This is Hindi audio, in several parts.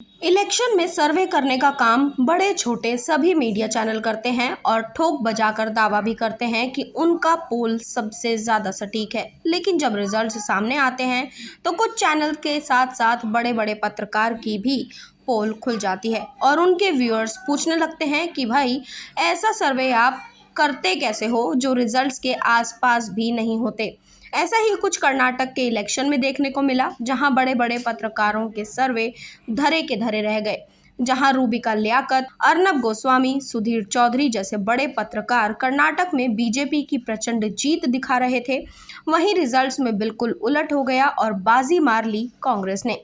इलेक्शन में सर्वे करने का काम बड़े छोटे सभी मीडिया चैनल करते हैं और ठोक बजाकर दावा भी करते हैं कि उनका पोल सबसे ज्यादा सटीक है। लेकिन जब रिजल्ट्स सामने आते हैं तो कुछ चैनल के साथ साथ बड़े बड़े पत्रकार की भी पोल खुल जाती है और उनके व्यूअर्स पूछने लगते हैं कि भाई ऐसा सर्वे आप करते कैसे हो जो रिजल्ट्स के आसपास भी नहीं होते। ऐसा ही कुछ कर्नाटक के इलेक्शन में देखने को मिला, जहां बड़े बड़े पत्रकारों के सर्वे धरे के धरे रह गए। जहां रूबिका लियाकत, अर्नब गोस्वामी, सुधीर चौधरी जैसे बड़े पत्रकार कर्नाटक में बीजेपी की प्रचंड जीत दिखा रहे थे, वहीं रिजल्ट्स में बिल्कुल उलट हो गया और बाजी मार ली कांग्रेस ने।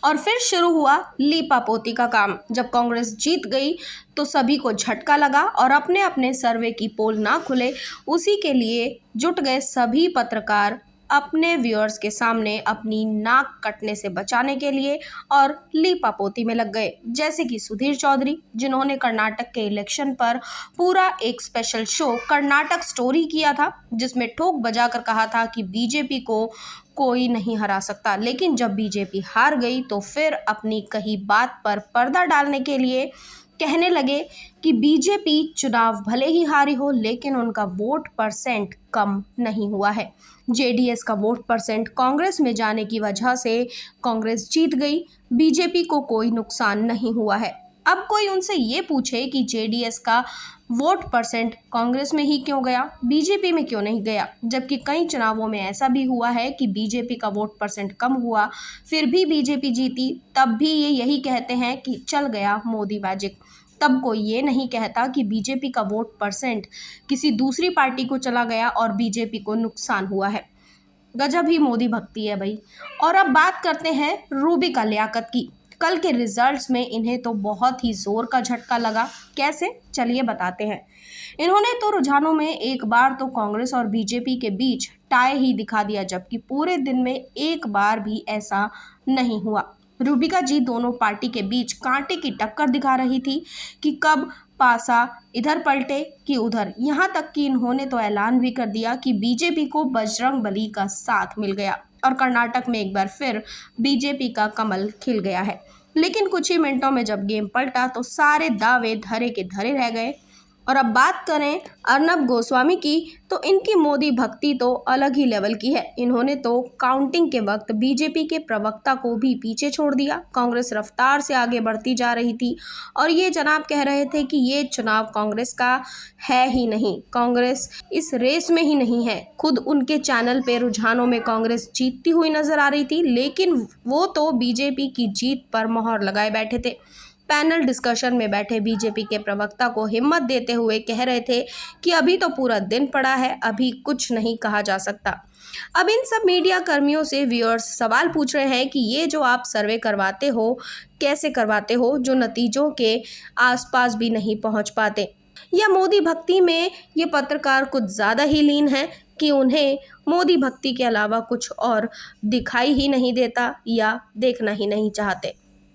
और फिर शुरू हुआ लीपापोती का काम। जब कांग्रेस जीत गई तो सभी को झटका लगा और अपने अपने सर्वे की पोल ना खुले उसी के लिए जुट गए सभी पत्रकार अपने व्यूअर्स के सामने अपनी नाक कटने से बचाने के लिए और लीपापोती में लग गए। जैसे कि सुधीर चौधरी, जिन्होंने कर्नाटक के इलेक्शन पर पूरा एक स्पेशल शो कर्नाटक स्टोरी किया था, जिसमें ठोक बजाकर कहा था कि बीजेपी को कोई नहीं हरा सकता। लेकिन जब बीजेपी हार गई तो फिर अपनी कही बात पर पर्दा डालने के लिए कहने लगे कि बीजेपी चुनाव भले ही हारी हो लेकिन उनका वोट परसेंट कम नहीं हुआ है। जेडीएस का वोट परसेंट कांग्रेस में जाने की वजह से कांग्रेस जीत गई, बीजेपी को कोई नुकसान नहीं हुआ है। अब कोई उनसे ये पूछे कि जेडीएस का वोट परसेंट कांग्रेस में ही क्यों गया, बीजेपी में क्यों नहीं गया, जबकि कई चुनावों में ऐसा भी हुआ है कि बीजेपी का वोट परसेंट कम हुआ फिर भी बीजेपी जीती, तब भी ये यही कहते हैं कि चल गया मोदी मैजिक। तब कोई ये नहीं कहता कि बीजेपी का वोट परसेंट किसी दूसरी पार्टी को चला गया और बीजेपी को नुकसान हुआ है। गजब ही मोदी भक्ति है भाई। और अब बात करते हैं रूबिका लियाकत की। कल के रिजल्ट्स में इन्हें तो बहुत ही जोर का झटका लगा। कैसे, चलिए बताते हैं। इन्होंने तो रुझानों में एक बार तो कांग्रेस और बीजेपी के बीच टाई ही दिखा दिया, जबकि पूरे दिन में एक बार भी ऐसा नहीं हुआ। रूबिका जी दोनों पार्टी के बीच कांटे की टक्कर दिखा रही थी कि कब पासा इधर पलटे कि उधर। यहाँ तक कि इन्होंने तो ऐलान भी कर दिया कि बीजेपी को बजरंग बली का साथ मिल गया और कर्नाटक में एक बार फिर बीजेपी का कमल खिल गया है। लेकिन कुछ ही मिनटों में जब गेम पलटा तो सारे दावे धरे के धरे रह गए। और अब बात करें अर्नब गोस्वामी की, तो इनकी मोदी भक्ति तो अलग ही लेवल की है। इन्होंने तो काउंटिंग के वक्त बीजेपी के प्रवक्ता को भी पीछे छोड़ दिया। कांग्रेस रफ्तार से आगे बढ़ती जा रही थी और ये जनाब कह रहे थे कि ये चुनाव कांग्रेस का है ही नहीं, कांग्रेस इस रेस में ही नहीं है। खुद उनके चैनल पे रुझानों में कांग्रेस जीतती हुई नजर आ रही थी, लेकिन वो तो बीजेपी की जीत पर मोहर लगाए बैठे थे। पैनल डिस्कशन में बैठे बीजेपी के प्रवक्ता को हिम्मत देते हुए कह रहे थे कि अभी तो पूरा दिन पड़ा है, अभी कुछ नहीं कहा जा सकता। अब इन सब मीडिया कर्मियों से व्यूअर्स सवाल पूछ रहे हैं कि ये जो आप सर्वे करवाते हो, कैसे करवाते हो जो नतीजों के आसपास भी नहीं पहुंच पाते, या मोदी भक्ति में ये पत्रकार कुछ ज़्यादा ही लीन है कि उन्हें मोदी भक्ति के अलावा कुछ और दिखाई ही नहीं देता या देखना ही नहीं चाहते।